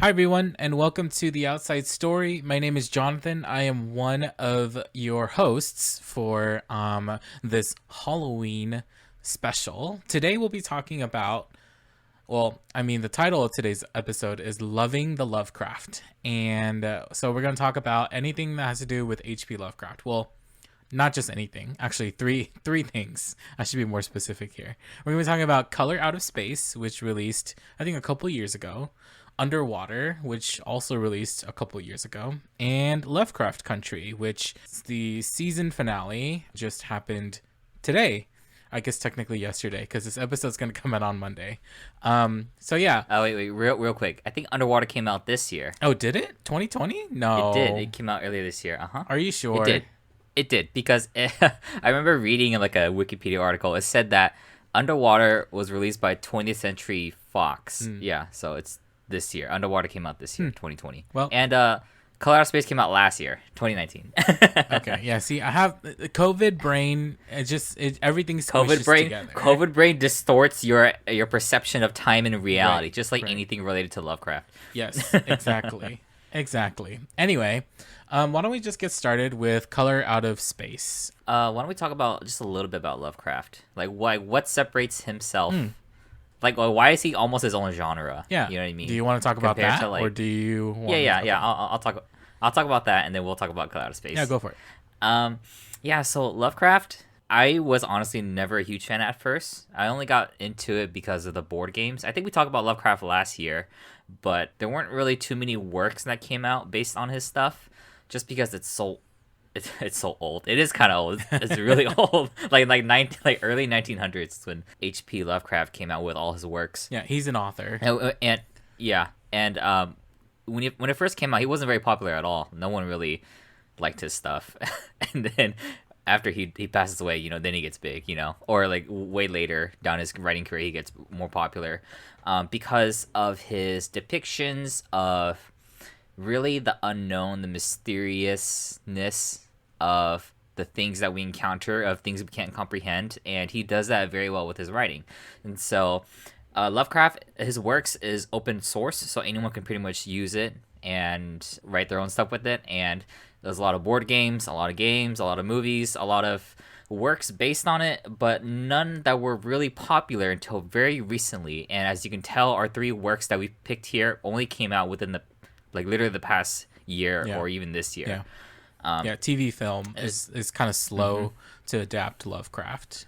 Hi, everyone, and welcome to The Outside Story. My name is Jonathan. I am one of your hosts for this Halloween special. Today, we'll be talking about, the title of today's episode is Loving the Lovecraft. And so we're going to talk about anything that has to do with H.P. Lovecraft. Well, not just anything. Actually, three things. I should be more specific here. We're going to be talking about Color Out of Space, which released, I think, a couple years ago. Underwater, which also released a couple years ago, and Lovecraft Country, which the season finale just happened today. I guess technically yesterday, because this episode's going to come out on Monday. So yeah. Oh, wait, real quick. I think Underwater came out this year. Oh, did it? 2020? No. It did. It came out earlier this year. Uh-huh. Are you sure? It did, because I remember reading like a Wikipedia article. It said that Underwater was released by 20th Century Fox. Yeah, so it's this year. Underwater came out this year, 2020. Well, and Color Out of Space came out last year, 2019. Okay, yeah. See, I have COVID brain. Everything squishes together. COVID brain distorts your perception of time and reality, just like right. anything related to Lovecraft. Yes, exactly, exactly. Anyway, why don't we just get started with Color Out of Space? Why don't we talk about just a little bit about Lovecraft? Like, what separates himself? Like, why is he almost his own genre? Yeah, you know what I mean. Do you want to talk about that, like, or do you? Yeah. I'll talk. I'll talk about that, and then we'll talk about Cloud of Space. Yeah, go for it. Yeah. So Lovecraft, I was honestly never a huge fan at first. I only got into it because of the board games. I think we talked about Lovecraft last year, but there weren't really too many works that came out based on his stuff, just because it's so old. It is kind of old. It's really old. Like early 1900s when H.P. Lovecraft came out with all his works. Yeah, he's an author. And when it first came out, he wasn't very popular at all. No one really liked his stuff. And then after he passes away, then he gets big, or like way later down his writing career, he gets more popular because of his depictions of really the unknown, the mysteriousness of the things that we encounter, of things we can't comprehend, and he does that very well with his writing. And so Lovecraft, his works is open source, so anyone can pretty much use it and write their own stuff with it. And there's a lot of board games, a lot of movies, a lot of works based on it, but none that were really popular until very recently. And as you can tell, our three works that we picked here only came out within literally the past year or even this year. TV film is kind of slow to adapt Lovecraft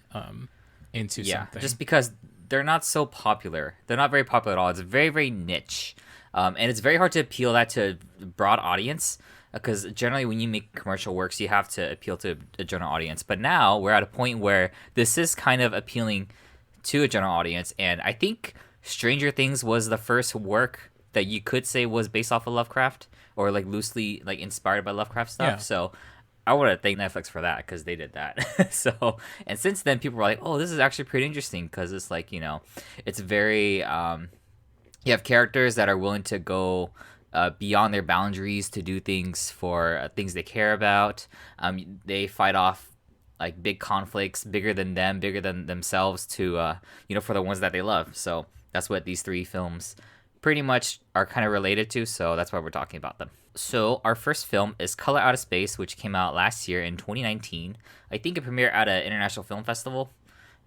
into something. Just because they're not so popular. They're not very popular at all. It's very, very niche. And it's very hard to appeal that to a broad audience, because generally when you make commercial works, you have to appeal to a general audience. But now we're at a point where this is kind of appealing to a general audience. And I think Stranger Things was the first work that you could say was based off of Lovecraft, or like loosely like inspired by Lovecraft stuff. Yeah. So I want to thank Netflix for that, because they did that. So, and since then people were like, oh, this is actually pretty interesting, because it's like, it's very, you have characters that are willing to go beyond their boundaries to do things for things they care about. They fight off like big conflicts, bigger than them, bigger than themselves, to, for the ones that they love. So that's what these three films pretty much are kind of related to, so that's why we're talking about them. So our first film is Color Out of Space, which came out last year in 2019. I think it premiered at an international film festival,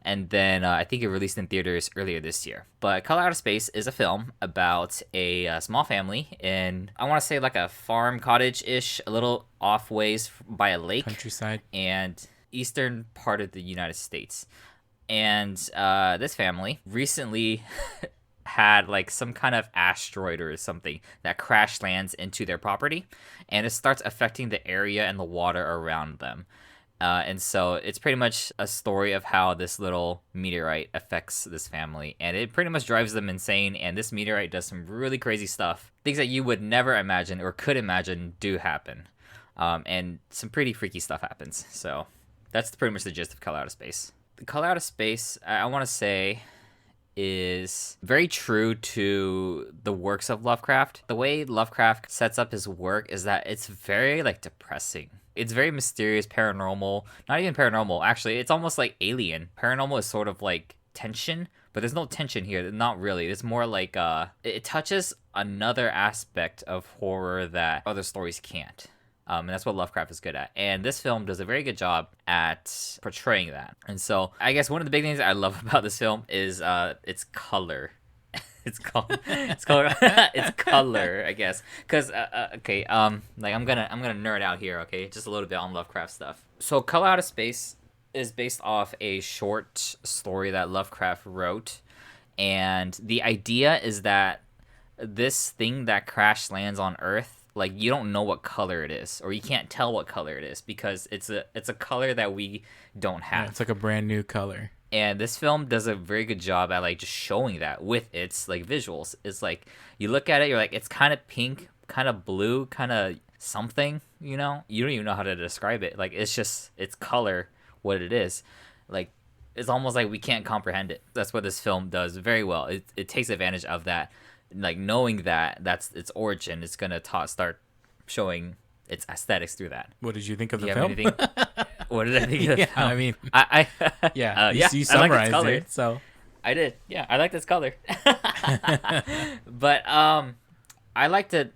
and then I think it released in theaters earlier this year. But Color Out of Space is a film about a small family in, I want to say, like a farm cottage-ish, a little off ways by a lake. Countryside. And eastern part of the United States. And this family recently had like some kind of asteroid or something that crash lands into their property, and it starts affecting the area and the water around them. And so it's pretty much a story of how this little meteorite affects this family, and it pretty much drives them insane. And this meteorite does some really crazy stuff, things that you would never imagine or could imagine do happen. And some pretty freaky stuff happens. So that's pretty much the gist of Color Out of Space. The Color Out of Space, I want to say, is very true to the works of Lovecraft. The way Lovecraft sets up his work is that it's very like depressing. It's very mysterious, paranormal. Not even paranormal, actually. It's almost like alien. Paranormal is sort of like tension, but but there's no tension here. Not really. It's more like it touches another aspect of horror that other stories can't. And that's what Lovecraft is good at. And this film does a very good job at portraying that. And so I guess one of the big things I love about this film is its color. It's color. It's color, I guess. Cause okay, like I'm gonna nerd out here, okay, just a little bit on Lovecraft stuff. So, Color Out of Space is based off a short story that Lovecraft wrote, and the idea is that this thing that crash lands on Earth, like you don't know what color it is, or you can't tell what color it is because it's a color that we don't have. Yeah, it's like a brand new color. And this film does a very good job at like just showing that with its like visuals. It's like you look at it, you're like, it's kind of pink, kind of blue, kind of something, you know? You don't even know how to describe it. Like it's just its color, what it is. Like it's almost like we can't comprehend it. That's what this film does very well. It takes advantage of that, like knowing that that's its origin. It's gonna start showing its aesthetics through that. What did you think of Do the you film? have anything? What did I think of the Yeah, film? I mean, I yeah, yeah, you I like its summarized color. it, so I did. Yeah, I like this color. But I liked it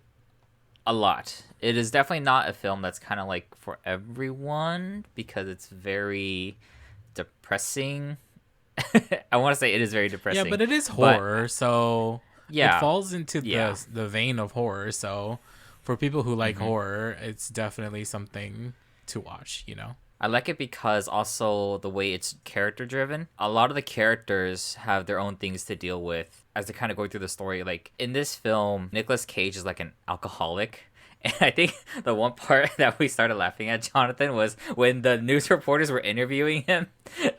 a lot. It is definitely not a film that's kind of like for everyone because it's very depressing. I want to say it is very depressing. yeah, but it is horror, so yeah, it falls into yeah. the vein of horror. So for people who like horror, it's definitely something to watch, you know. I like it because also the way it's character driven. A lot of the characters have their own things to deal with as they're kind of going through the story. Like in this film, Nicolas Cage is like an alcoholic. And I think the one part that we started laughing at, Jonathan, was when the news reporters were interviewing him.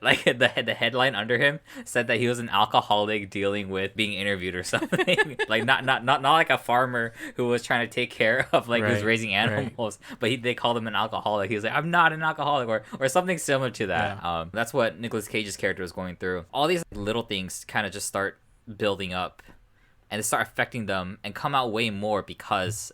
Like the headline under him said that he was an alcoholic dealing with being interviewed or something. Like not like a farmer who was trying to take care of like who's Right, raising animals, but they called him an alcoholic. He was like, I'm not an alcoholic, or something similar to that. Yeah. That's what Nicolas Cage's character was going through. All these little things kind of just start building up, and they start affecting them and come out way more because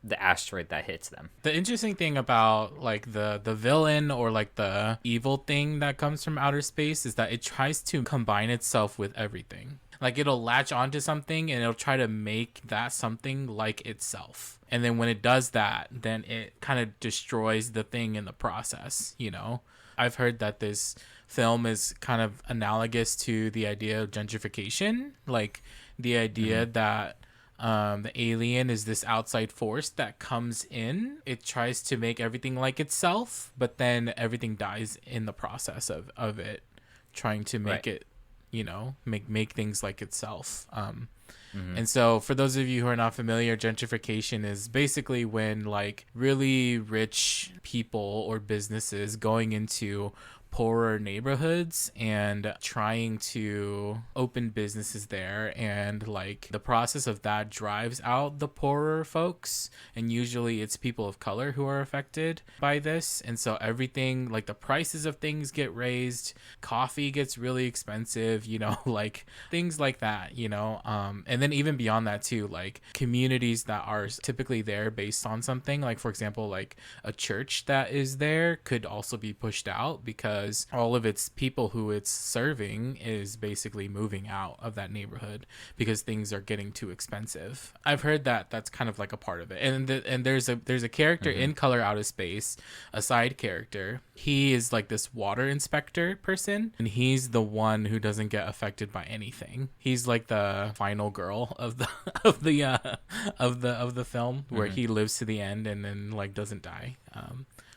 the asteroid that hits them. The interesting thing about like the villain or like the evil thing that comes from outer space is that it tries to combine itself with everything. Like it'll latch onto something and it'll try to make that something like itself. And then when it does that, then it kind of destroys the thing in the process, you know? I've heard that this film is kind of analogous to the idea of gentrification, like the idea that the alien is this outside force that comes in. It tries to make everything like itself, but then everything dies in the process of it trying to make it, you know, make things like itself. And so for those of you who are not familiar, gentrification is basically when like really rich people or businesses going into poorer neighborhoods and trying to open businesses there, and like the process of that drives out the poorer folks, and usually it's people of color who are affected by this. And so everything, like the prices of things get raised, coffee gets really expensive, you know, like things like that, you know. And then even beyond that too, like communities that are typically there based on something, like for example, like a church that is there could also be pushed out because all of its people who it's serving is basically moving out of that neighborhood because things are getting too expensive. I've heard that that's kind of like a part of it. And there's a character in Color Out of Space, a side character. He is like this water inspector person, and he's the one who doesn't get affected by anything. He's like the final girl of the of the film, where he lives to the end and then like doesn't die.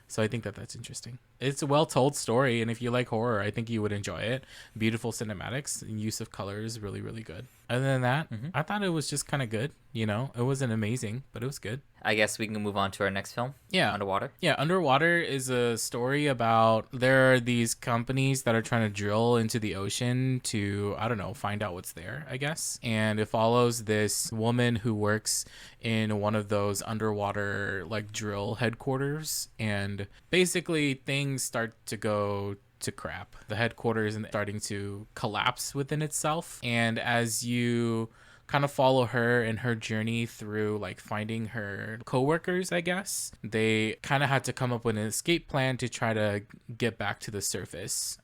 So I think that that's interesting. It's a well-told story, and if you like horror, I think you would enjoy it. Beautiful cinematics and use of color is really, really good. Other than that, I thought it was just kind of good. You know, it wasn't amazing, but it was good. I guess we can move on to our next film. Yeah. Underwater. Yeah, Underwater is a story about there are these companies that are trying to drill into the ocean to, I don't know, find out what's there, I guess. And it follows this woman who works in one of those underwater like drill headquarters, and basically things start to go to crap. The headquarters is starting to collapse within itself, and as you kind of follow her and her journey through like finding her coworkers, I guess they kind of had to come up with an escape plan to try to get back to the surface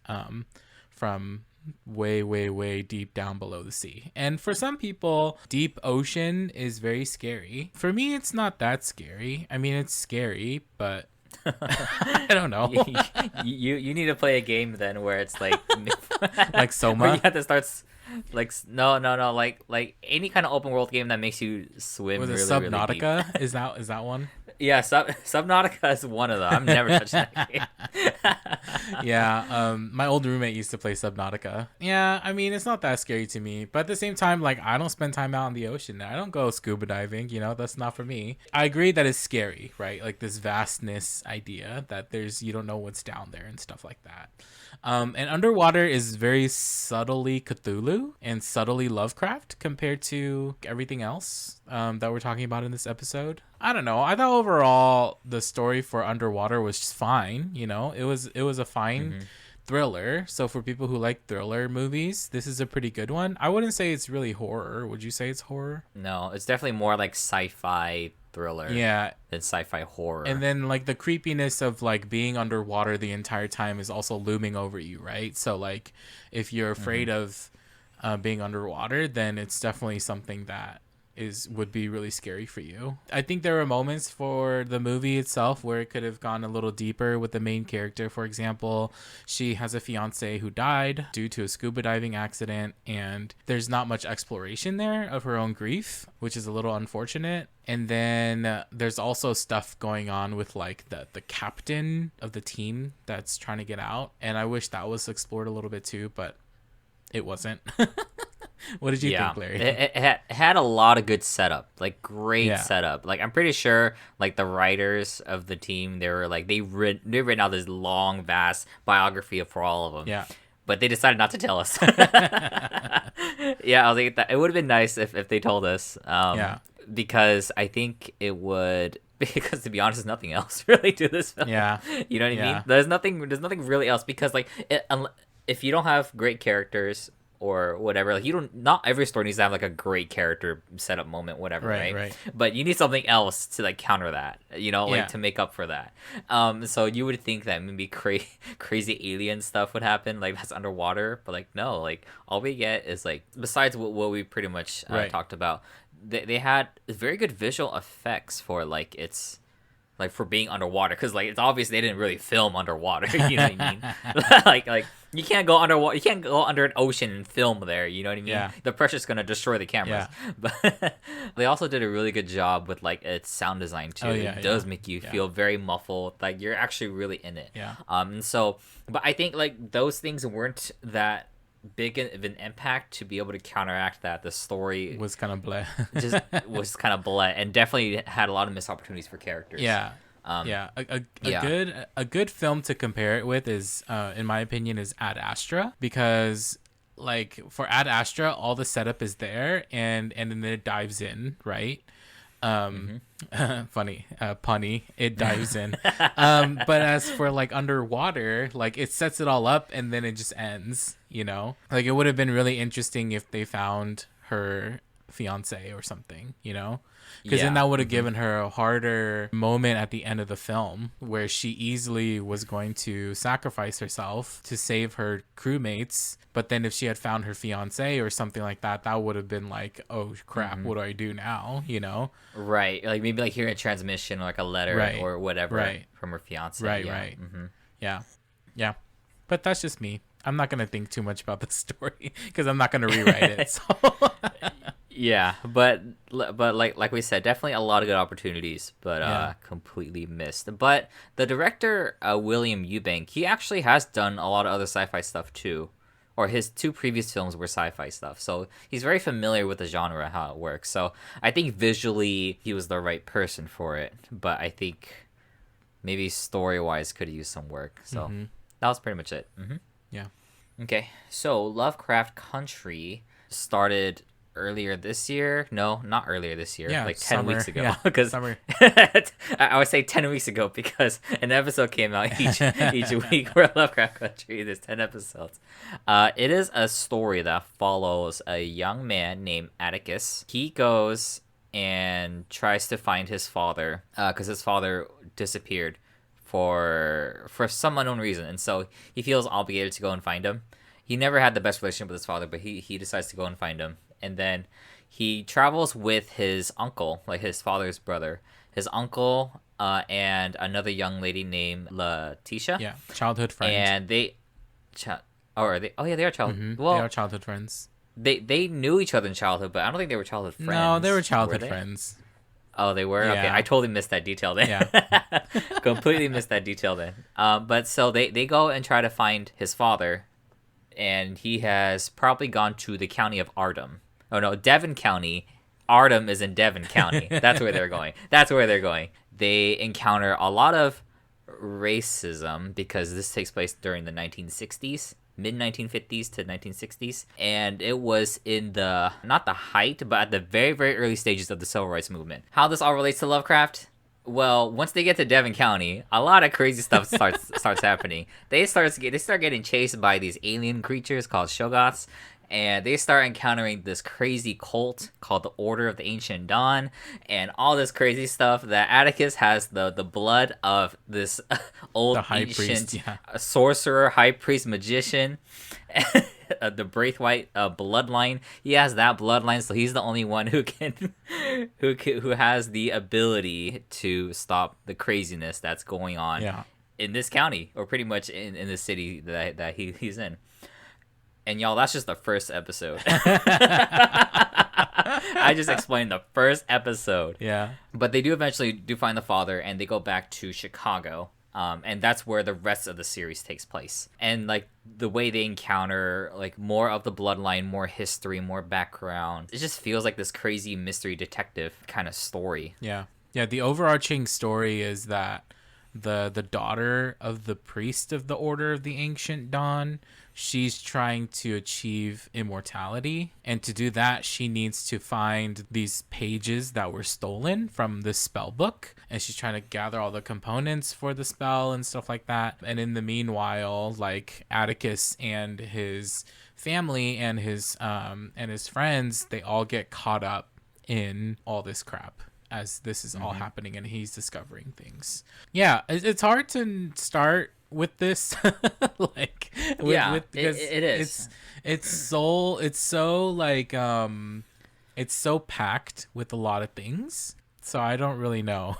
from way, way, way deep down below the sea. And for some people, deep ocean is very scary. For me, it's not that scary. I mean, it's scary, but I don't know. You need to play a game then where it's like Like where you Soma? have to start like no like any kind of open world game that makes you swim Was it really deep. Subnautica? Is that one? Yeah, Subnautica is one of them. I'm never touching that game. Yeah, my old roommate used to play Subnautica. Yeah, I mean, it's not that scary to me, but at the same time, like, I don't spend time out in the ocean. I don't go scuba diving, that's not for me. I agree that it's scary, right? Like this vastness idea that you don't know what's down there and stuff like that. And underwater is very subtly Cthulhu and subtly Lovecraft compared to everything else that we're talking about in this episode. I don't know. I thought overall the story for Underwater was just fine. It was a fine thriller. So for people who like thriller movies, this is a pretty good one. I wouldn't say it's really horror. Would you say it's horror? No, it's definitely more like sci-fi thriller Yeah. than sci-fi horror. And then like the creepiness of like being underwater the entire time is also looming over you, right? So like if you're afraid of being underwater, then it's definitely something that would be really scary for you. I think there were moments for the movie itself where it could have gone a little deeper with the main character. For example, she has a fiance who died due to a scuba diving accident, and there's not much exploration there of her own grief, which is a little unfortunate. And then there's also stuff going on with like the captain of the team that's trying to get out, and I wish that was explored a little bit too, but it wasn't. What did you think, Larry? It had a lot of good setup, like great setup. Like I'm pretty sure, like the writers of the team, they were like they've written out this long, vast biography for all of them. Yeah. But they decided not to tell us. Yeah, I was like, it would have been nice if they told us. Because I think it would. Because to be honest, there's nothing else really to this film. Yeah. You know what I mean? There's nothing really else because like if you don't have great characters or whatever, like not every story needs to have like a great character setup moment, whatever, right? But you need something else to like counter that, to make up for that. So you would think that maybe crazy alien stuff would happen, like that's underwater, but like no, like all we get is like besides what we pretty much talked about, they had very good visual effects for like it's. Like for being underwater, because like it's obvious they didn't really film underwater. You know what I mean? like you can't go underwater. You can't go under an ocean and film there. You know what I mean? Yeah. The pressure's gonna destroy the cameras. Yeah. But they also did a really good job with like its sound design too. It does make you feel very muffled. Like you're actually really in it. Yeah. And so, but I think like those things weren't that big of an impact to be able to counteract that. The story was kind of bleh. just was kind of bleh, and definitely had a lot of missed opportunities for characters. Yeah. A good film to compare it with is, in my opinion, is Ad Astra, because like for Ad Astra, all the setup is there, and then it dives in, right? Funny, punny, it dives in. But as for like underwater, like it sets it all up and then it just ends, like it would have been really interesting if they found her fiance or something, because then that would have given her a harder moment at the end of the film where she easily was going to sacrifice herself to save her crewmates. But then if she had found her fiance or something like that, that would have been like, oh crap, what do I do now? Right. Like maybe like hearing a transmission or like a letter or whatever from her fiance. Right. Yeah. But that's just me. I'm not going to think too much about the story because I'm not going to rewrite it. So. Yeah, but like we said, definitely a lot of good opportunities, but completely missed. But the director, William Eubank, he actually has done a lot of other sci-fi stuff too, or his two previous films were sci-fi stuff. So he's very familiar with the genre and how it works. So I think visually he was the right person for it, but I think maybe story-wise could use some work. So that was pretty much it. Yeah. Okay, so Lovecraft Country started earlier this year. No, not earlier this year. Like 10 weeks ago. Because summer. I would say 10 weeks ago because an episode came out each week for Lovecraft Country. There's 10 episodes. It is a story that follows a young man named Atticus. He goes and tries to find his father because his father disappeared for some unknown reason, and so he feels obligated to go and find him. he never had the best relationship with his father, but he decides to go and find him, and then he travels with his uncle, like his father's brother, his uncle, and another young lady named Letitia. Yeah, childhood friend. And oh, are they? Oh yeah, they are child. Mm-hmm. Well, they are childhood friends. they knew each other in childhood, but I don't think they were childhood friends. No, they were childhood were they? friends. Oh, they were? Yeah. Okay, I totally missed that detail then. Yeah. Completely missed that detail then. But so they go and try to find his father, and he has probably gone to the county of Ardham. Oh no, Devon County. Ardham is in Devon County. That's where they're going. That's where they're going. They encounter a lot of racism because this takes place during the 1960s. Mid 1950s to 1960s, and it was in the not the height but at the very very early stages of the civil rights movement. How this all relates to Lovecraft? Well, once they get to Devon County, a lot of crazy stuff starts happening. They start getting chased by these alien creatures called Shoggoths, and they start encountering this crazy cult called the Order of the Ancient Dawn, and all this crazy stuff. That Atticus has the blood of this old ancient sorcerer, high priest, magician, the Braithwaite bloodline. He has that bloodline, so he's the only one who who has the ability to stop the craziness that's going on in this county, or pretty much in the city that he's in. And y'all, that's just the first episode. I just explained the first episode. Yeah. But they eventually find the father, and they go back to Chicago. And that's where the rest of the series takes place. And like the way they encounter like more of the bloodline, more history, more background. It just feels like this crazy mystery detective kind of story. Yeah. Yeah. The overarching story is that the daughter of the priest of the Order of the Ancient Dawn, she's trying to achieve immortality, and to do that she needs to find these pages that were stolen from the spell book, and she's trying to gather all the components for the spell and stuff like that. And in the meanwhile, like Atticus and his family and his friends, they all get caught up in all this crap as this is all happening, and he's discovering things. Yeah, it's hard to start with this like because it is. It's so like it's so packed with a lot of things, so I don't really know.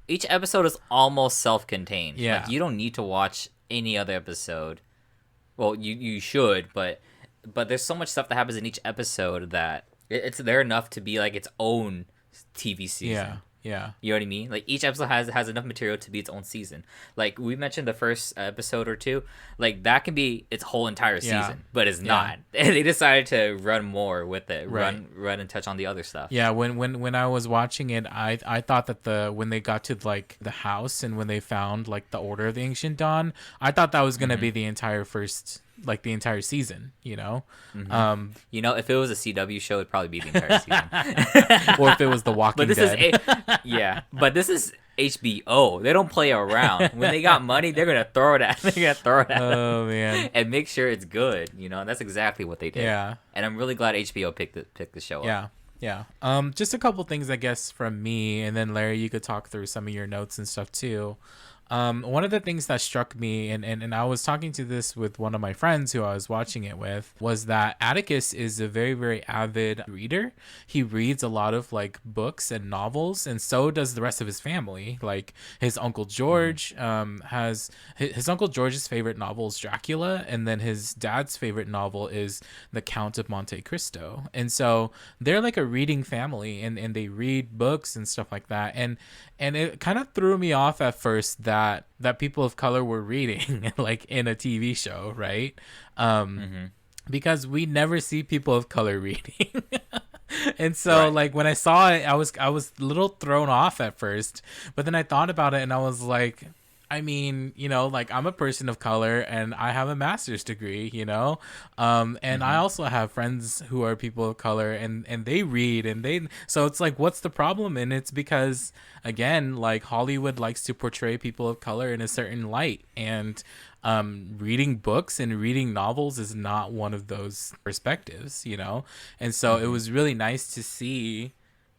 Each episode is almost self-contained. Yeah, like, you don't need to watch any other episode. Well, you should, but there's so much stuff that happens in each episode that it's there enough to be like its own TV season. Yeah. You know what I mean? Like each episode has enough material to be its own season. Like we mentioned the first episode or two, like that can be its whole entire season, but it's not. They decided to run more with it, run and touch on the other stuff. Yeah, when I was watching it, I thought that when they got to like the house and when they found like the Order of the Ancient Dawn, I thought that was gonna be the entire the entire season, you know? You know, if it was a CW show, it'd probably be the entire season. Or if it was The Walking Dead. But this is HBO. They don't play around. When they got money, they're gonna throw it at. Oh man! And make sure it's good. You know, that's exactly what they did. Yeah. And I'm really glad HBO picked the show up. Yeah. Just a couple things, I guess, from me, and then Larry, you could talk through some of your notes and stuff too. One of the things that struck me, and I was talking to this with one of my friends who I was watching it with, was that Atticus is a very, very avid reader. He reads a lot of like books and novels, and so does the rest of his family. Like his Uncle George has his Uncle George's favorite novel is Dracula, and then his dad's favorite novel is The Count of Monte Cristo. And so they're like a reading family, and they read books and stuff like that. And it kind of threw me off at first that people of color were reading like in a TV show, right? Because we never see people of color reading. And so like when I saw it, I was a little thrown off at first, but then I thought about it and I was like, I mean, you know, like I'm a person of color and I have a master's degree, you know, and I also have friends who are people of color and they read so it's like, what's the problem? And it's because, again, like Hollywood likes to portray people of color in a certain light, and reading books and reading novels is not one of those perspectives, you know? And so it was really nice to see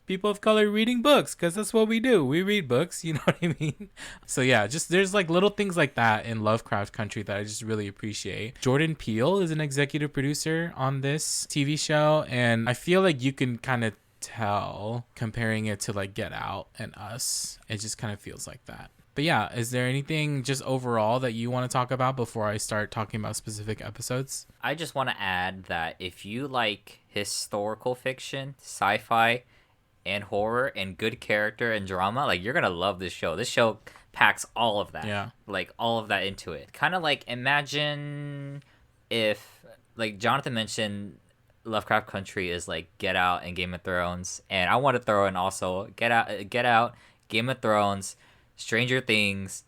people of color reading books, because that's what we do. We read books, you know what I mean? So yeah, just there's like little things like that in Lovecraft Country that I just really appreciate. Jordan Peele is an executive producer on this TV show, and I feel like you can kind of tell comparing it to like Get Out and Us. It just kind of feels like that. But yeah, is there anything just overall that you want to talk about before I start talking about specific episodes? I just want to add that if you like historical fiction, sci-fi, and horror, and good character and drama, like, you're gonna love this show. This show packs all of that. Yeah. Like, all of that into it. Kind of like, imagine if, like Jonathan mentioned, Lovecraft Country is like Get Out and Game of Thrones, and I want to throw in also Get Out, Game of Thrones, Stranger Things,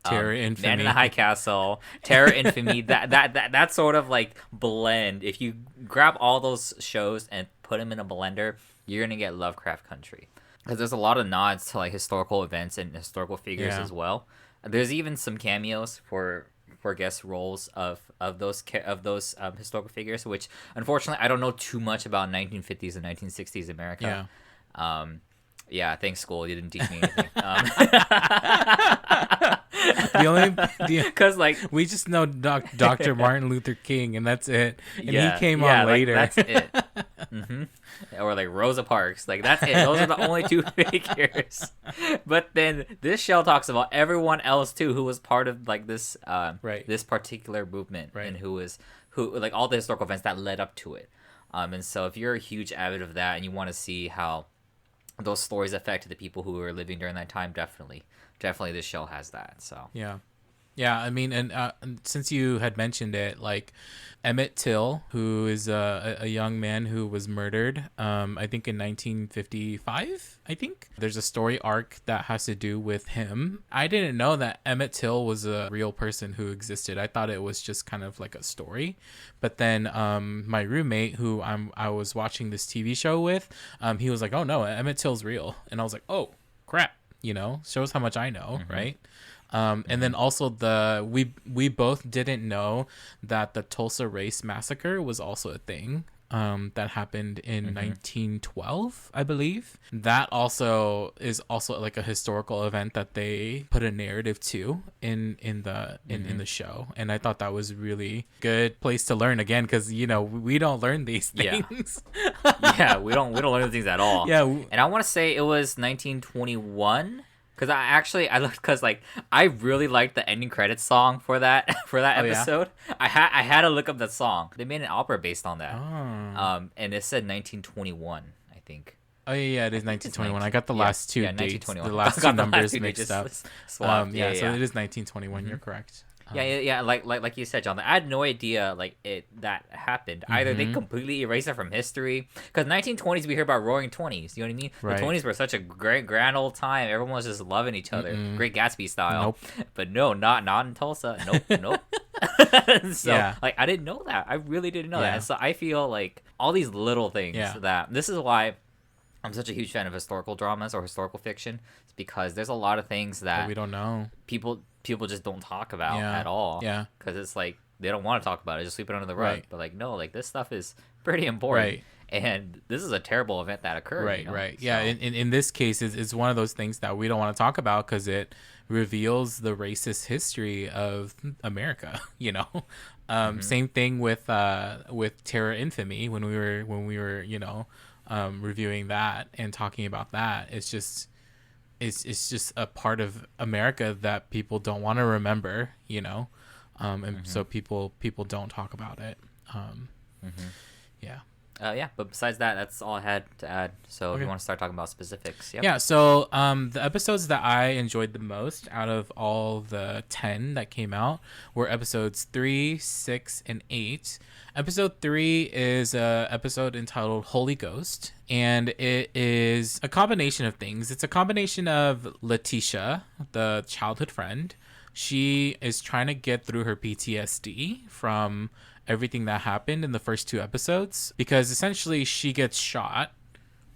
Terror Infamy, Man in the High Castle, Terror Infamy. that sort of like blend. If you grab all those shows and put them in a blender, you're gonna get Lovecraft Country, because there's a lot of nods to like historical events and historical figures as well. There's even some cameos for guest roles of those historical figures, which unfortunately I don't know too much about 1950s and 1960s America. Yeah, thanks, school. You didn't teach me anything. Because like we just know Dr. Martin Luther King, and that's it. And he came on later. Like, that's it. Mm-hmm. Or like Rosa Parks. Like, that's it. Those are the only two figures. But then this show talks about everyone else too, who was part of like this this particular movement, and who like all the historical events that led up to it. And so if you're a huge avid of that and you want to see how those stories affected the people who were living during that time, definitely this show has that. So yeah, I mean, and since you had mentioned it, like Emmett Till, who is a young man who was murdered, I think in 1955, I think. There's a story arc that has to do with him. I didn't know that Emmett Till was a real person who existed. I thought it was just kind of like a story. But then my roommate, who I was watching this TV show with, he was like, oh no, Emmett Till's real. And I was like, oh crap, shows how much I know, right? And then also we both didn't know that the Tulsa Race Massacre was also a thing that happened in 1912, I believe. That also is also like a historical event that they put a narrative to in the show, and I thought that was really good place to learn again, because we don't learn these things. We don't learn these things at all. And I want to say it was 1921. Because I looked, because like I really liked the ending credits song for that episode. Yeah? I had to look up that song. They made an opera based on that. And it said 1921, I think. Oh yeah, it is 1921. I got the last two dates. The last two numbers mixed up. So it is 1921. You're correct. Yeah. Like you said, John. I had no idea that happened. Either they completely erased it from history, because 1920s we hear about Roaring Twenties. You know what I mean? Right. The 20s were such a great grand old time. Everyone was just loving each other, Great Gatsby style. Nope. But no, not in Tulsa. Nope. So like I didn't know that. I really didn't know that. And so I feel like all these little things that this is why I'm such a huge fan of historical dramas or historical fiction. It's because there's a lot of things that we don't know. People just don't talk about at all. Yeah. Because it's like they don't want to talk about it, just sweep it under the rug. Right. But like, no, like this stuff is pretty important. Right. And this is a terrible event that occurred. Right. Right. So. Yeah. In this case, it's one of those things that we don't want to talk about because it reveals the racist history of America. Same thing with Terror Infamy when we were reviewing that and talking about that. It's just a part of America that people don't want to remember, and so people don't talk about it. But besides that, that's all I had to add. So if you want to start talking about specifics. So the episodes that I enjoyed the most out of all the 10 that came out were episodes 3, 6, and 8. Episode 3 is a episode entitled Holy Ghost, and it is a combination of things. It's a combination of Letitia, the childhood friend. She is trying to get through her PTSD from everything that happened in the first 2 episodes, because essentially she gets shot,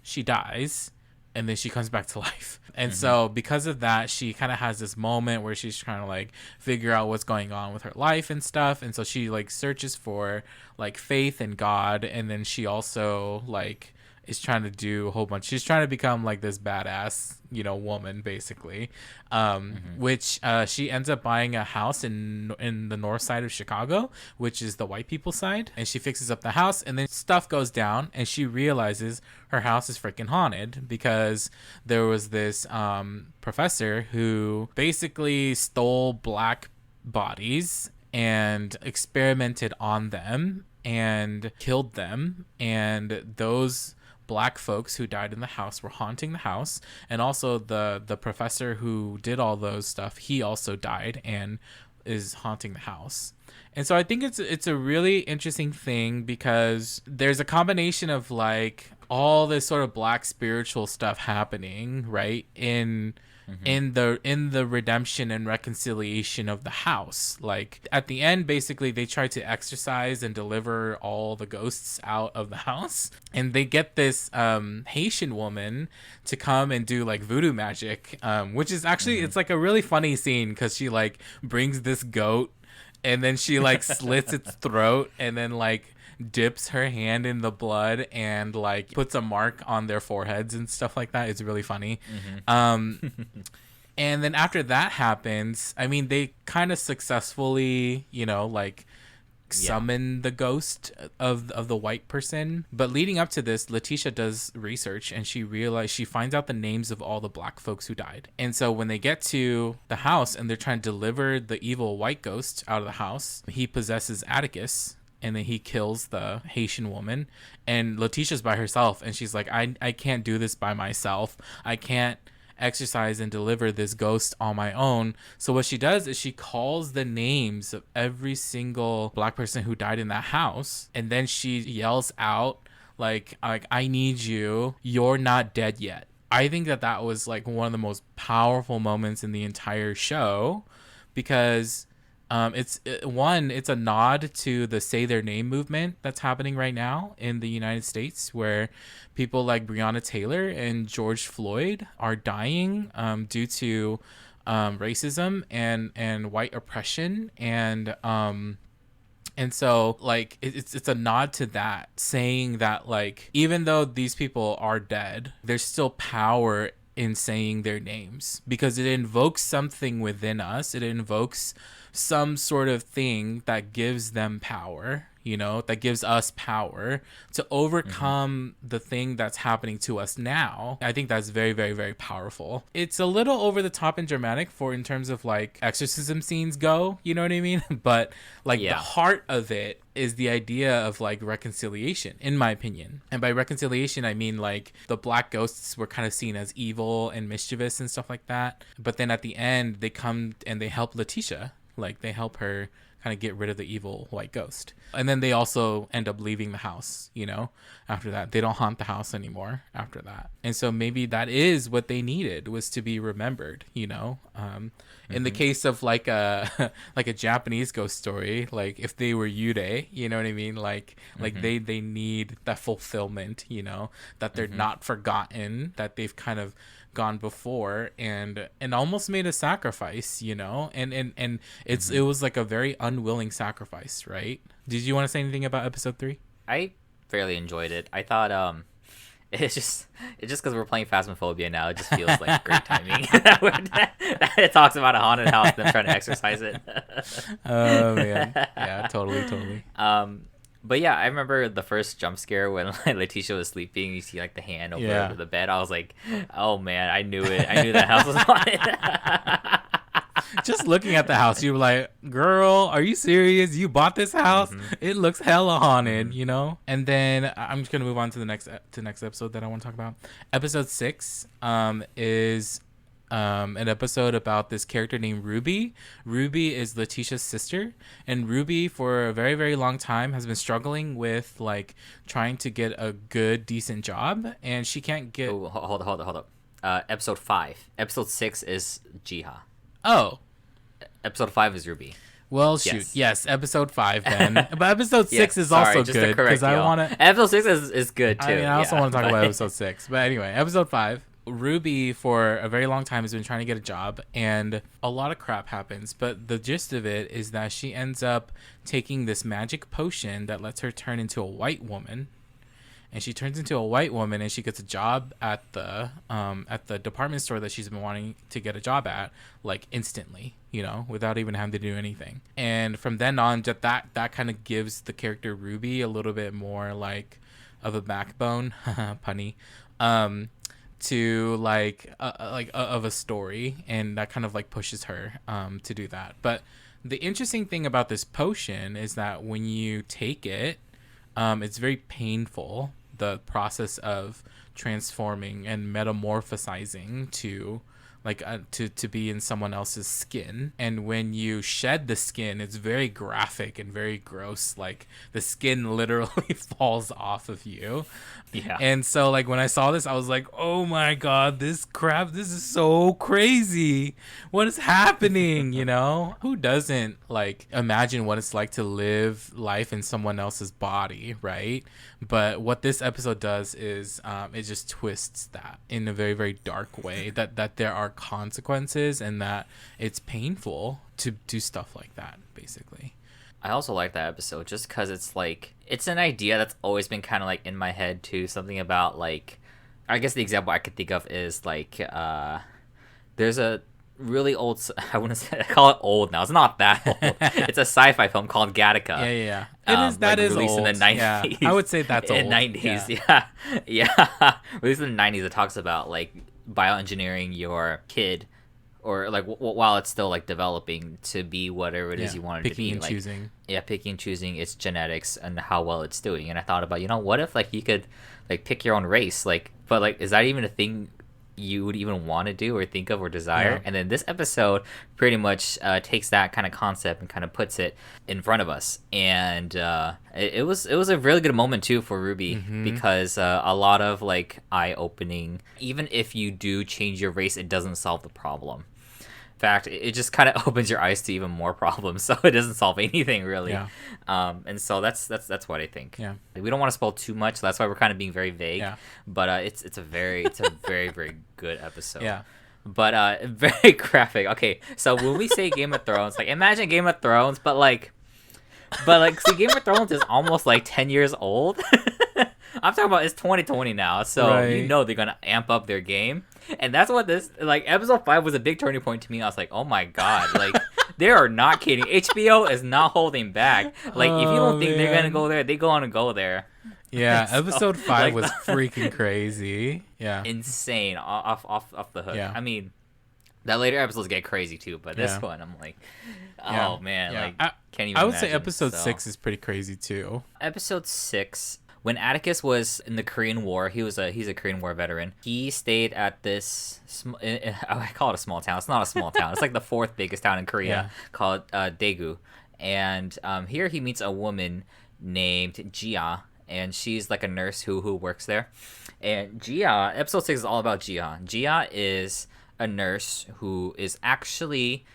she dies, and then she comes back to life. And so because of that, she kind of has this moment where she's trying to like figure out what's going on with her life and stuff. And so she like searches for like faith in God. And then she also like is trying to do a whole bunch. She's trying to become like this badass, woman basically, which she ends up buying a house in the north side of Chicago, which is the white people side, and she fixes up the house, and then stuff goes down, and she realizes her house is freaking haunted because there was this professor who basically stole black bodies and experimented on them and killed them, and those black folks who died in the house were haunting the house, and also the professor who did all those stuff, he also died and is haunting the house. And so I think it's a really interesting thing because there's a combination of like all this sort of black spiritual stuff happening, right, in the redemption and reconciliation of the house. Like at the end, basically they try to exorcise and deliver all the ghosts out of the house, and they get this Haitian woman to come and do like voodoo magic, which is actually it's like a really funny scene because she like brings this goat and then she like slits its throat and then like dips her hand in the blood and like puts a mark on their foreheads and stuff like that. It's really funny. And then after that happens, I mean, they kind of successfully, like summon the ghost of the white person. But leading up to this, Letitia does research and she finds out the names of all the black folks who died. And so when they get to the house and they're trying to deliver the evil white ghost out of the house, he possesses Atticus, and then he kills the Haitian woman, and Letitia's by herself, and she's like, I can't do this by myself. I can't exercise and deliver this ghost on my own. So what she does is she calls the names of every single black person who died in that house, and then she yells out like I need you. You're not dead yet. I think that was like one of the most powerful moments in the entire show because it's a nod to the Say Their Name movement that's happening right now in the United States, where people like Breonna Taylor and George Floyd are dying due to racism and white oppression, and so like it's a nod to that, saying that like even though these people are dead, there's still power in saying their names because it invokes something within us. It invokes some sort of thing that gives them power, that gives us power to overcome the thing that's happening to us now. I think that's very, very, very powerful. It's a little over the top and dramatic in terms of like exorcism scenes go, you know what I mean? But like the heart of it is the idea of like reconciliation, in my opinion. And by reconciliation, I mean like the black ghosts were kind of seen as evil and mischievous and stuff like that. But then at the end, they come and they help Letitia. Like they help her kind of get rid of the evil white ghost. And then they also end up leaving the house, after that. They don't haunt the house anymore after that. And so maybe that is what they needed, was to be remembered, In the case of like a like a Japanese ghost story, like if they were Yurei, you know what I mean? Like they need that fulfillment, that they're not forgotten, that they've kind of gone before and almost made a sacrifice, and it was like a very unwilling sacrifice, right? Did you want to say anything about episode 3? I fairly enjoyed it. I thought it's just because we're playing Phasmophobia now, it just feels like great timing. It talks about a haunted house and then trying to exercise it. Oh man, yeah, totally. But yeah, I remember the first jump scare when like Letitia was sleeping. You see like the hand over the bed. I was like, oh man, I knew it. I knew that house was haunted. Just looking at the house, you were like, girl, are you serious? You bought this house? It looks hella haunted, And then I'm just gonna move on to the next episode that I want to talk about. Episode 6 is an episode about this character named Ruby. Ruby is Letitia's sister, and Ruby for a very, very long time has been struggling with like trying to get a good, decent job, and she can't get. Oh, hold up. Episode 5. Episode 6 is Jiha. Oh. Episode 5 is Ruby. Well, shoot. Yes, episode 5 then. But episode 6 is also good because I want to. Episode 6 is good too. I mean, I also want to talk about episode 6. But anyway, episode 5. Ruby, for a very long time, has been trying to get a job, and a lot of crap happens. But the gist of it is that she ends up taking this magic potion that lets her turn into a white woman. and she turns into a white woman, and she gets a job at the department store that she's been wanting to get a job at, like instantly, without even having to do anything. And from then on, just that kind of gives the character Ruby a little bit more like of a backbone, punny, to of a story, and that kind of like pushes her to do that. But the interesting thing about this potion is that when you take it, it's very painful, the process of transforming and metamorphosizing to to be in someone else's skin. And when you shed the skin, it's very graphic and very gross. Like the skin literally falls off of you. Yeah. And so like when I saw this, I was like, oh my God, this is so crazy. What is happening? Who doesn't like imagine what it's like to live life in someone else's body, right? But what this episode does is it just twists that in a very, very dark way, that there are consequences and that it's painful to do stuff like that, basically. I also like that episode just because it's like, it's an idea that's always been kind of like in my head too. Something about like, I guess the example I could think of is like, there's a really old, I wouldn't say, I call it old now. It's not that old. It's a sci-fi film called Gattaca. Yeah. It is, that is released old. in the 90s. Yeah, I would say that's old. In the 90s, yeah. Released in the 90s, it talks about like bioengineering your kid, or like while it's still like developing to be whatever it is you want it to be. Picking and like, choosing. Yeah, picking and choosing its genetics and how well it's doing. And I thought about, what if like you could like pick your own race, like, but like, is that even a thing you would even want to do or think of or desire? Yeah. And then this episode pretty much takes that kind of concept and kind of puts it in front of us. And it was a really good moment too for Ruby, because a lot of like eye-opening. Even if you do change your race, it doesn't solve the problem. In fact, it just kind of opens your eyes to even more problems, so it doesn't solve anything really. Yeah. And so that's what I think. Yeah. We don't want to spoil too much, so that's why we're kind of being very vague. Yeah. But it's a very very good episode. Yeah. But very graphic. Okay, so when we say Game of Thrones, like imagine Game of Thrones, but see, Game of Thrones is almost like 10 years old. I'm talking about, it's 2020 now, so right. They're gonna amp up their game. And that's what this, like, episode 5 was a big turning point to me. I was like, oh my God, like, they are not kidding. HBO is not holding back. Like, if you don't think they're gonna go there, they go there. Yeah, So, episode 5 was freaking crazy. Yeah. Insane, off the hook. Yeah. I mean, that later episodes get crazy too, but this one, I'm like, oh man, like, can't even I would say imagine, episode 6 is pretty crazy too. Episode 6, when Atticus was in the Korean War, he's a Korean War veteran. He stayed at this, I call it a small town. It's not a small town. It's like the 4th biggest town in Korea, called Daegu. And here he meets a woman named Jia, and she's like a nurse who works there. And Jia, episode 6 is all about Jia. Jia is a nurse who is actually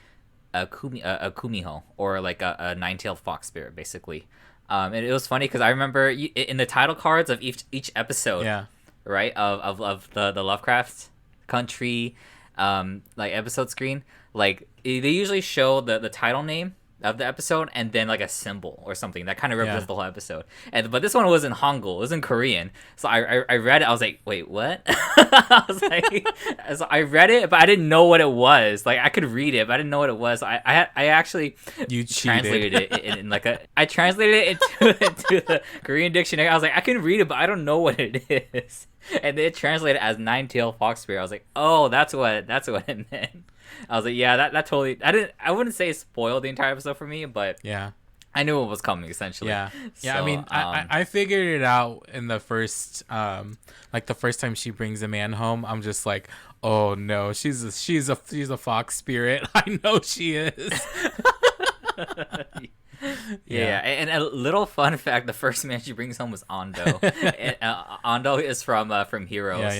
a kumiho, or like a nine-tailed fox spirit, basically. And it was funny because I remember in the title cards of each episode, right, of the Lovecraft country, like episode screen, like they usually show the title name of the episode and then like a symbol or something that kind of represents the whole episode. But this one was in Hangul, it was in Korean. So I read it, I was like, wait, what? I was like, so I read it, but I didn't know what it was. Like I could read it, but I didn't know what it was. So I actually translated it in like I translated it into the Korean dictionary. I was like, I can read it, but I don't know what it is. And it translated as nine-tailed fox spirit. I was like, oh, that's what it meant. I was like, yeah, that totally. I wouldn't say it spoiled the entire episode for me, but I knew what was coming essentially. Yeah, so, I mean, I figured it out in the first, like the first time she brings a man home. I'm just like, oh no, she's a fox spirit. I know she is. Yeah, and a little fun fact: the first man she brings home was Ando. And, Ando is from Heroes.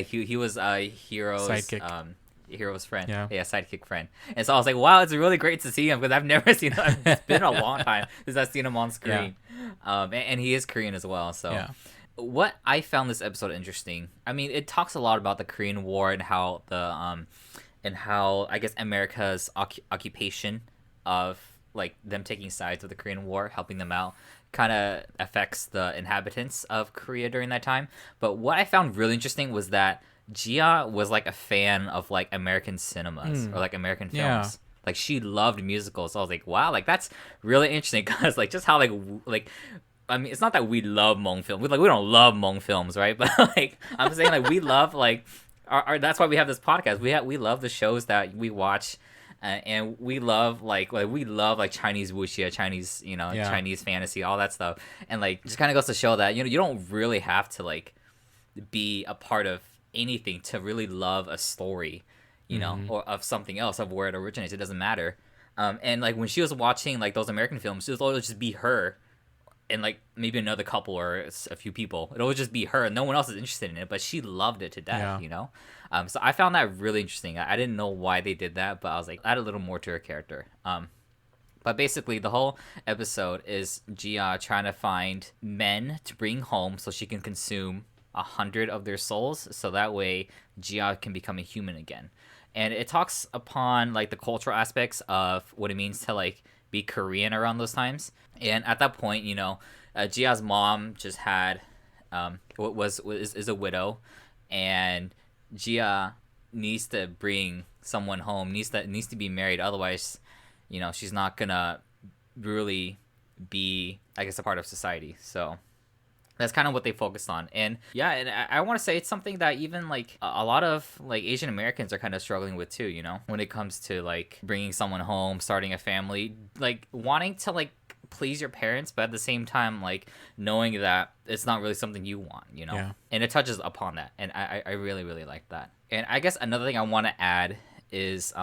He was Heroes sidekick. Hero's friend. Yeah, sidekick friend. And so I was like, wow, it's really great to see him because I've never seen him. It's been a long time since I've seen him on screen. And he is Korean as well. So what I found this episode interesting, I mean, it talks a lot about the Korean War and how I guess America's occupation of like them taking sides with the Korean War, helping them out, kind of affects the inhabitants of Korea during that time. But what I found really interesting was that Gia was like a fan of like American cinemas or like American Yeah. films. Like she loved musicals. So I was like, wow, like that's really interesting because like just how like I mean, it's not that we love Hmong films. We don't love Hmong films, right? But like I'm saying, like we love like that's why we have this podcast. We love the shows that we watch, and we love we love like Chinese wuxia, Chinese Yeah. Chinese fantasy, all that stuff, and like just kind of goes to show that you don't really have to like be a part of anything to really love a story, or of something else of where it originates. It doesn't matter. And like when she was watching like those American films, it would always just be her and like maybe another couple or a few people. It would just be her. No one else is interested in it, but she loved it to death. Yeah. So I found that really interesting. I didn't know why they did that, but I was like, add a little more to her character. But basically, the whole episode is Gia trying to find men to bring home so she can consume 100 of their souls, so that way Gia can become a human again. And it talks upon like the cultural aspects of what it means to like be Korean around those times. And at that point, Gia's mom just had is a widow, and Gia needs to bring someone home, needs to be married, otherwise she's not gonna really be, I guess, a part of society. So that's kind of what they focused on. And yeah, and I want to say it's something that even like a lot of like Asian Americans are kind of struggling with too, when it comes to like bringing someone home, starting a family, like wanting to like please your parents, but at the same time like knowing that it's not really something you want. Yeah. And it touches upon that, and I really really like that. And I guess another thing I want to add is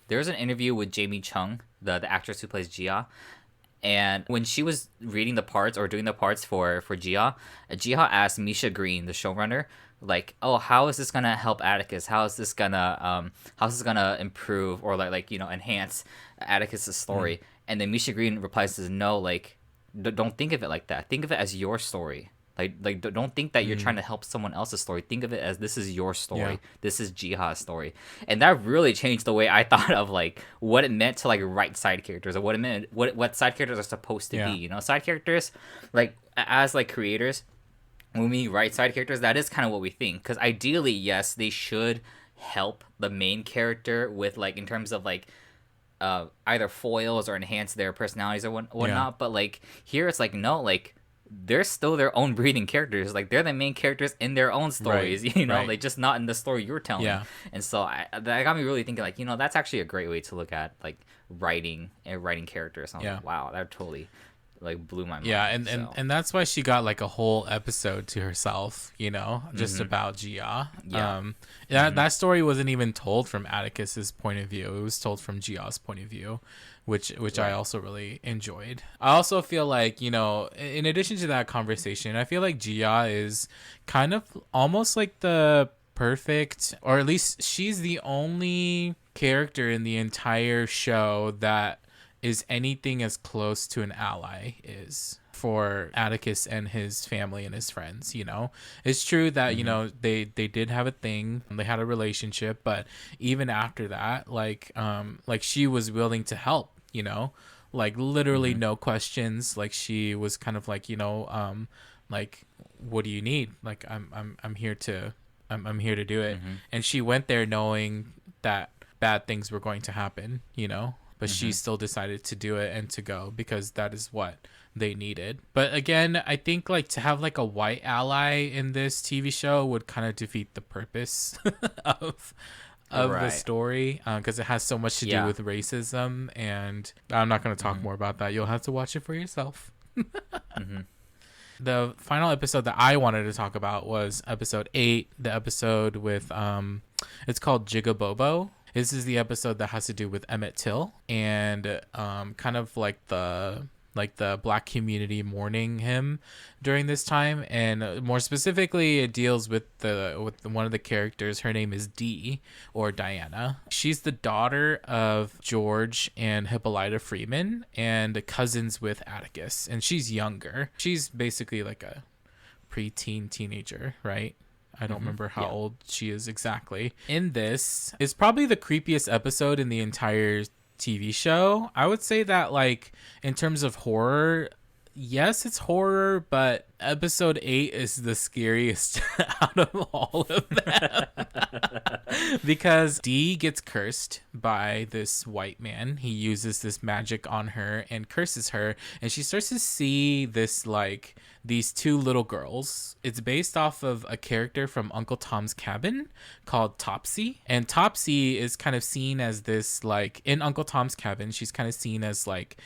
there's an interview with Jamie Chung, the actress who plays Gia. And when she was reading the parts or doing the parts for Gia asked Misha Green, the showrunner, like, oh, how is this gonna help Atticus? How's this gonna improve or enhance Atticus's story? And then Misha Green replies, says, no, like, don't think of it like that. Think of it as your story. Like don't think that you're trying to help someone else's story. Think of it as this is your story. Yeah. This is Jiha's story. And that really changed the way I thought of like what it meant to like write side characters, or what it meant what side characters are supposed to be. Side characters, like as like creators, when we write side characters, that is kind of what we think. Because ideally, yes, they should help the main character with like in terms of like either foils or enhance their personalities or whatnot. Yeah. But like here, it's like no, like they're still their own breathing characters. Like they're the main characters in their own stories, Right. Right. like just not in the story you're telling. Yeah. And so that got me really thinking, like, that's actually a great way to look at like writing characters. And I was Yeah. like, wow, that totally like blew my mind. Yeah, and, So, and that's why she got like a whole episode to herself, just about Gia. Yeah. That story wasn't even told from Atticus's point of view. It was told from Gia's point of view, which I also really enjoyed. I also feel like, in addition to that conversation, I feel like Gia is kind of almost like the perfect, or at least she's the only character in the entire show that is anything as close to an ally is for Atticus and his family and his friends. It's true that they did have a thing, they had a relationship, but even after that, like she was willing to help, like literally no questions. Like she was kind of like, like, what do you need? Like I'm here to do it. And she went there knowing that bad things were going to happen, but she still decided to do it and to go because that is what they needed. But again, I think like to have like a white ally in this TV show would kind of defeat the purpose of the story, because it has so much to do with racism, and I'm not going to talk more about that. You'll have to watch it for yourself. The final episode that I wanted to talk about was episode 8, the episode with it's called Jigabobo. This is the episode that has to do with Emmett Till and kind of like the black community mourning him during this time, and more specifically it deals with one of the characters. Her name is Dee, or Diana. She's the daughter of George and Hippolyta Freeman and cousins with Atticus, and she's younger. She's basically like a preteen teenager, right? I don't remember how old she is exactly. In this is probably the creepiest episode in the entire TV show. I would say that, like, in terms of horror, yes, it's horror, but episode 8 is the scariest out of all of them. Because Dee gets cursed by this white man. He uses this magic on her and curses her, and she starts to see this, like, these two little girls. It's based off of a character from Uncle Tom's Cabin called Topsy. And Topsy is kind of seen as this, like, in Uncle Tom's Cabin, she's kind of seen as, like,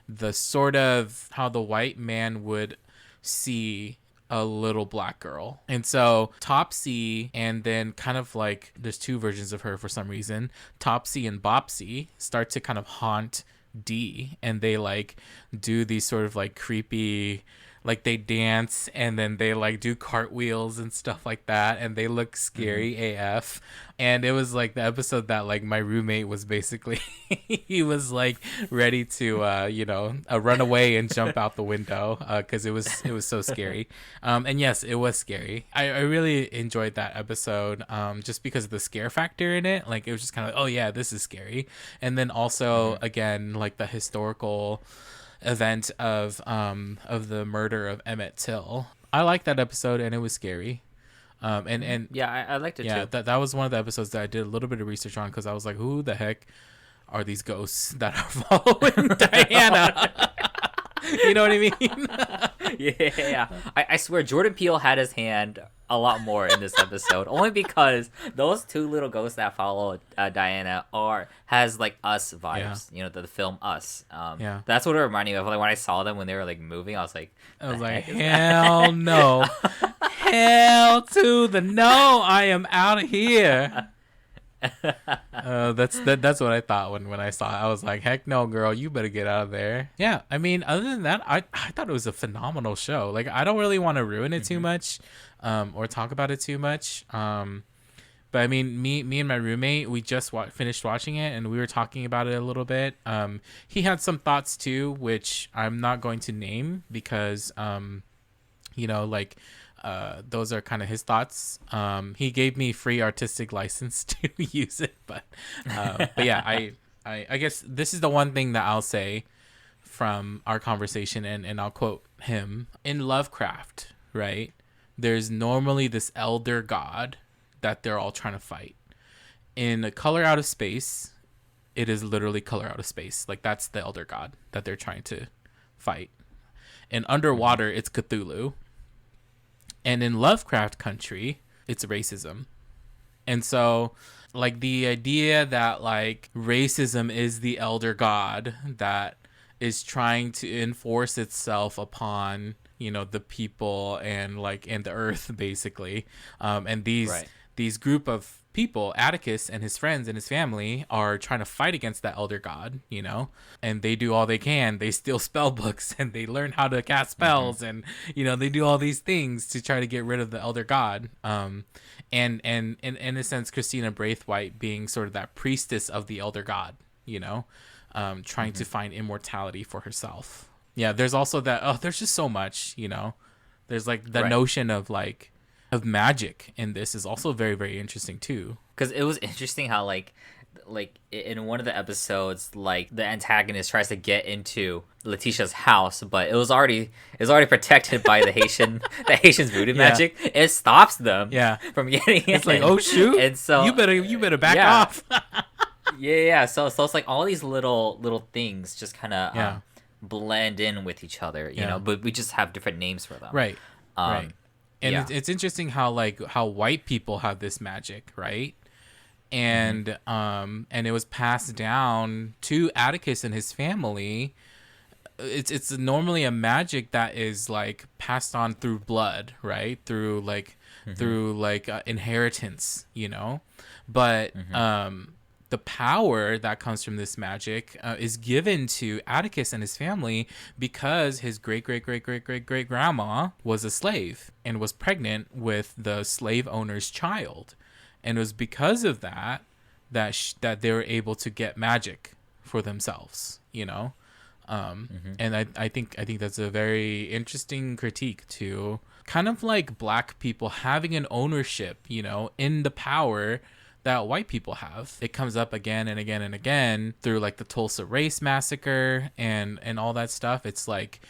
the sort of how the white man would see a little black girl. And so Topsy, and then kind of like there's two versions of her for some reason, Topsy and Bopsy start to kind of haunt Dee, and they like do these sort of like creepy, like they dance and then they like do cartwheels and stuff like that, and they look scary AF. And it was like the episode that like my roommate was basically he was like ready to run away and jump out the window because it was so scary. And yes, it was scary. I really enjoyed that episode just because of the scare factor in it. Like it was just kind of like, oh yeah, this is scary. And then also again, like the historical event of the murder of Emmett Till. I liked that episode, and it was scary. And Yeah, I liked it yeah, too. that was one of the episodes that I did a little bit of research on, because I was like, who the heck are these ghosts that are following Diana? You know what I mean? Yeah. I swear Jordan Peele had his hand a lot more in this episode, only because those two little ghosts that follow Diana has like Us vibes. Yeah. You know, the film Us. Yeah. That's what it reminded me of. Like when I saw them when they were like moving, I was like, hell no. Hell to the no. I am out of here. That's what I thought when I saw it. I was like, heck no, girl, you better get out of there. Yeah, I mean, other than that, I thought it was a phenomenal show. Like, I don't really want to ruin it too much, or talk about it too much. But I mean, me and my roommate, we just finished watching it, and we were talking about it a little bit. He had some thoughts too, which I'm not going to name because, like, those are kind of his thoughts. He gave me free artistic license to use it, but yeah, I guess this is the one thing that I'll say from our conversation, and I'll quote him. In Lovecraft, right, there's normally this elder god that they're all trying to fight. In Color Out of Space, it is literally Color Out of Space. Like, that's the elder god that they're trying to fight. In Underwater, it's Cthulhu. And in Lovecraft country, it's racism. And so, like, the idea that, like, racism is the elder god that is trying to enforce itself upon, the people and the earth, basically. And these group of people, Atticus and his friends and his family, are trying to fight against that elder god, and they do all they can. They steal spell books and they learn how to cast spells, and they do all these things to try to get rid of the elder god. And in a sense, Christina Braithwaite being sort of that priestess of the elder god, trying to find immortality for herself. Yeah, there's also that. There's just so much, There's like the notion of of magic in this is also very, very interesting too. Because it was interesting how like in one of the episodes, like the antagonist tries to get into Letitia's house, but it was already protected by the Haitian's voodoo magic. It stops them from getting in. It's like, oh shoot, and so you better back off. yeah. So it's like all these little things just kind of blend in with each other, you know, but we just have different names for them. Right. Right. And it's interesting how white people have this magic, right? And and it was passed down to Atticus and his family. It's normally a magic that is like passed on through blood, right? Through inheritance, But the power that comes from this magic is given to Atticus and his family because his great grandma was a slave and was pregnant with the slave owner's child, and it was because of that they were able to get magic for themselves, And I think that's a very interesting critique too, kind of like black people having an ownership, in the power that white people have. It comes up again and again and again through like the Tulsa Race Massacre and all that stuff. It's like,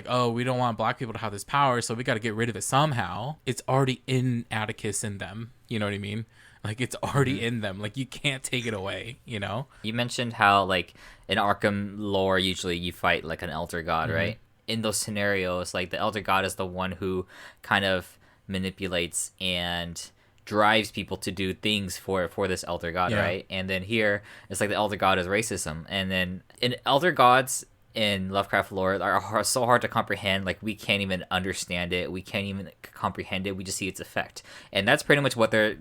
oh, we don't want black people to have this power, so we got to get rid of it somehow. It's already in Atticus in them. You know what I mean? Like, it's already in them. Like, you can't take it away, you know? You mentioned how, like, in Arkham lore, usually you fight, like, an Elder God, right? In those scenarios, like, the Elder God is the one who kind of manipulates and drives people to do things for this Elder God, right? And then here, it's like the Elder God is racism. And then in Elder Gods in Lovecraft lore are so hard to comprehend. Like, we can't even understand it. We can't even comprehend it. We just see its effect. And that's pretty much what they're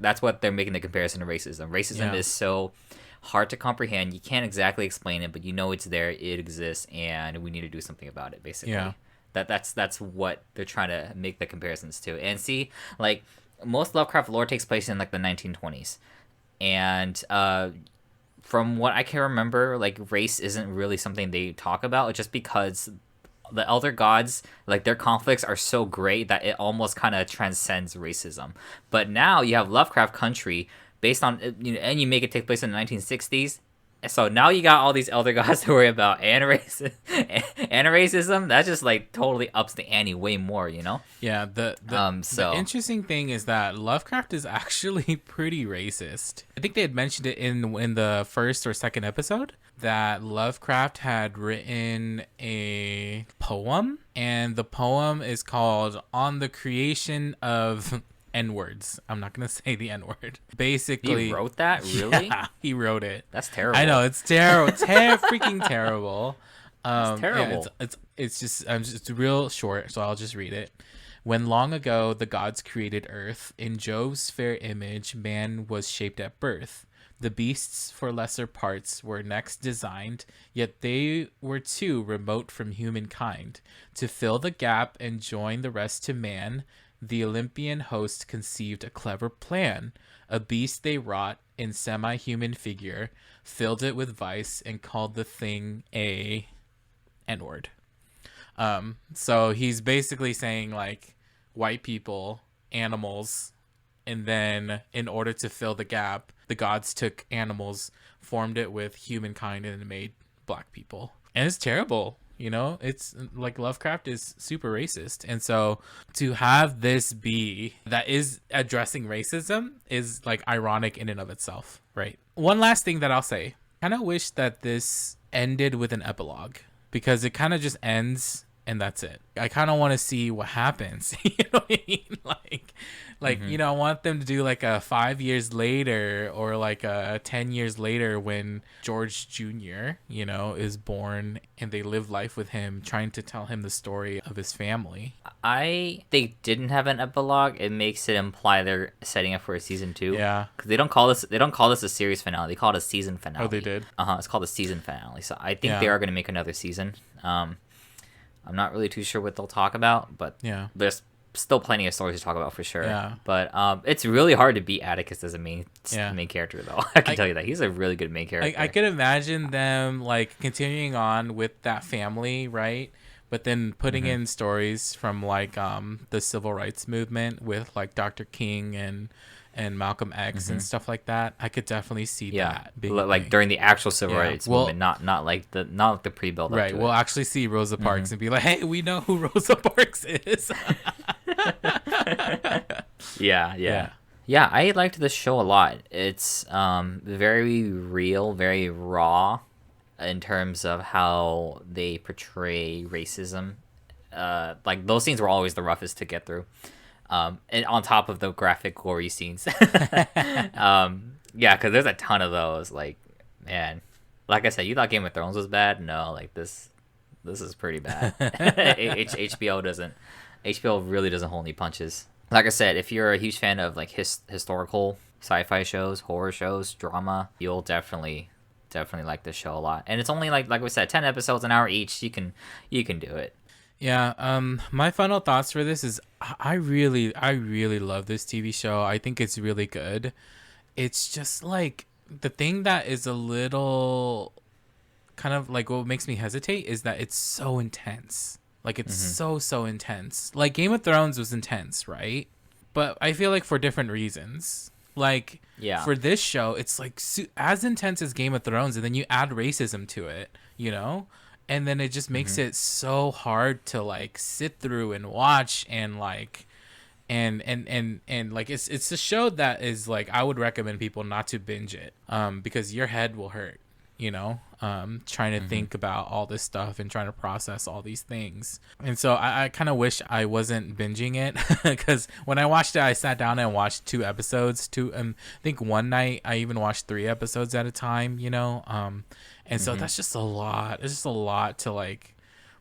making the comparison to racism. Racism is so hard to comprehend. You can't exactly explain it, but you know it's there, it exists, and we need to do something about it, basically. Yeah. That's what they're trying to make the comparisons to. And see, like, most Lovecraft lore takes place in like the 1920s. And from what I can remember, like, race isn't really something they talk about, just because the Elder Gods, like, their conflicts are so great that it almost kind of transcends racism. But now you have Lovecraft Country based on, and you make it take place in the 1960s. So now you got all these Elder Gods to worry about and racism. That just, like, totally ups the ante way more, you know? Yeah, the interesting thing is that Lovecraft is actually pretty racist. I think they had mentioned it in the first or second episode that Lovecraft had written a poem, and the poem is called On the Creation of N-words. I'm not gonna say the N-word. Basically, he wrote that? Really? Yeah, he wrote it. That's terrible. I know, it's terrible. Freaking terrible. It's terrible. Yeah, it's just real short, so I'll just read it. When long ago the gods created earth, in Jove's fair image man was shaped at birth. The beasts for lesser parts were next designed, yet they were too remote from humankind. To fill the gap and join the rest to man, the Olympian host conceived a clever plan. A beast they wrought in semi-human figure, filled it with vice, and called the thing a N-word. So he's basically saying, like, white people, animals, and then in order to fill the gap, the gods took animals, formed it with humankind, and made black people. And it's terrible. You know, it's like Lovecraft is super racist. And so to have this be that is addressing racism is like ironic in and of itself, right? One last thing that I'll say, I kind of wish that this ended with an epilogue, because it kind of just ends and that's it. I kind of want to see what happens. You know what I mean? Like, you know, I want them to do like a 5 years later or like a 10 years later when George Jr., you know, is born and they live life with him, trying to tell him the story of his family. They didn't have an epilogue. It makes it imply they're setting up for a season 2. Yeah. Because they don't call this a series finale. They call it a season finale. Oh, they did? It's called a season finale. So I think they are going to make another season. I'm not really too sure what they'll talk about, but there's still plenty of stories to talk about for sure. Yeah. But it's really hard to beat Atticus as a main character, though. I can tell you that. He's a really good main character. I could imagine them, like, continuing on with that family, right? But then putting in stories from, like, the civil rights movement with, like, Dr. King and Malcolm X and stuff like that. I could definitely see that being like during the actual civil rights movement, not like the pre-build up. Right. We'll actually see Rosa Parks and be like, "Hey, we know who Rosa Parks is." Yeah. I liked this show a lot. It's very real, very raw in terms of how they portray racism. Like, those scenes were always the roughest to get through. And on top of the graphic, gory scenes. Because there's a ton of those. Like, man, like I said, you thought Game of Thrones was bad? No, like, this is pretty bad. HBO really doesn't hold any punches. Like I said, if you're a huge fan of, like, historical sci-fi shows, horror shows, drama, you'll definitely like this show a lot. And it's only like we said, 10 episodes, an hour each. You can do it. Yeah, my final thoughts for this is I really love this TV show. I think it's really good. It's just like the thing that is a little kind of like what makes me hesitate is that it's so intense. Like, it's so intense. Like, Game of Thrones was intense, right? But I feel like for different reasons. Like Yeah. for this show, it's like as intense as Game of Thrones, and then you add racism to it, you know, and then it just makes it so hard to like sit through and watch and like and like it's a show that is like I would recommend people not to binge it because your head will hurt, you know, trying to think about all this stuff and trying to process all these things. And so I kind of wish I wasn't binging it because when I watched it, I sat down and watched 2 episodes. I think one night I even watched 3 episodes at a time, you know. And so that's just a lot. It's just a lot to like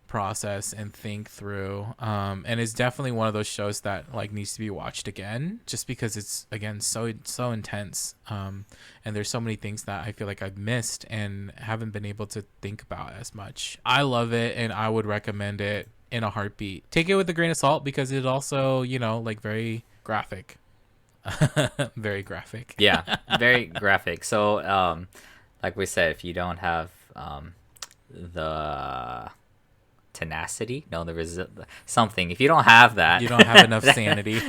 process and think through, and it's definitely one of those shows that like needs to be watched again just because it's again so intense, and there's so many things that I feel like I've missed and haven't been able to think about as much. I love it and I would recommend it in a heartbeat. Take it with a grain of salt because it also, you know, like very graphic. Very graphic. Yeah, very graphic. So like we said, if you don't have the tenacity, no, there is something, if you don't have that, You don't have enough sanity.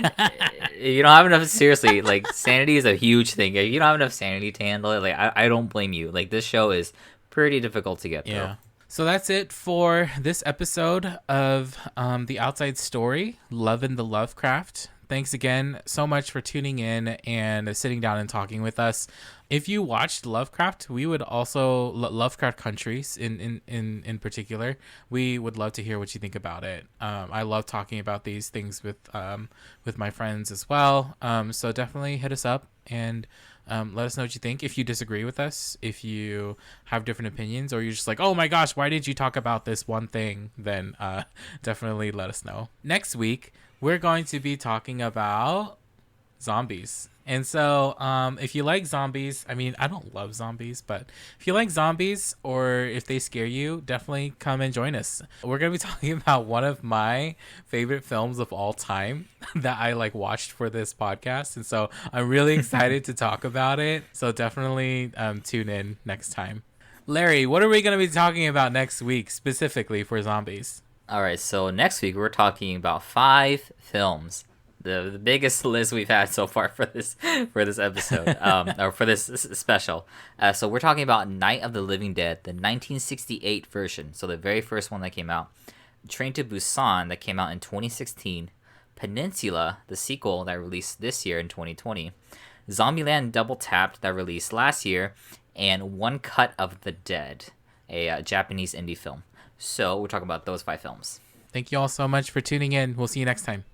you don't have enough, seriously, like sanity is a huge thing. If you don't have enough sanity to handle it, like I don't blame you. Like this show is pretty difficult to get through. Yeah. So that's it for this episode of The Outside Story, Lovin' the Lovecraft. Thanks again so much for tuning in and sitting down and talking with us. If you watched Lovecraft, we would also Lovecraft Countries in particular. We would love to hear what you think about it. I love talking about these things with my friends as well. So definitely hit us up and let us know what you think. If you disagree with us, if you have different opinions, or you're just like, oh my gosh, why did you talk about this one thing? Then definitely let us know. Next week, we're going to be talking about zombies. And so if you like zombies, I mean, I don't love zombies, but if you like zombies or if they scare you, definitely come and join us. We're going to be talking about one of my favorite films of all time that I like watched for this podcast. And so I'm really excited to talk about it. So definitely tune in next time. Larry, what are we going to be talking about next week specifically for zombies? All right, so next week we're talking about 5 films, the biggest list we've had so far for this episode, or for this special. So we're talking about Night of the Living Dead, the 1968 version, so the very first one that came out. Train to Busan, that came out in 2016. Peninsula, the sequel that released this year in 2020. Zombieland Double Tapped, that released last year, and One Cut of the Dead, a Japanese indie film. So we're talking about those 5 films. Thank you all so much for tuning in. We'll see you next time.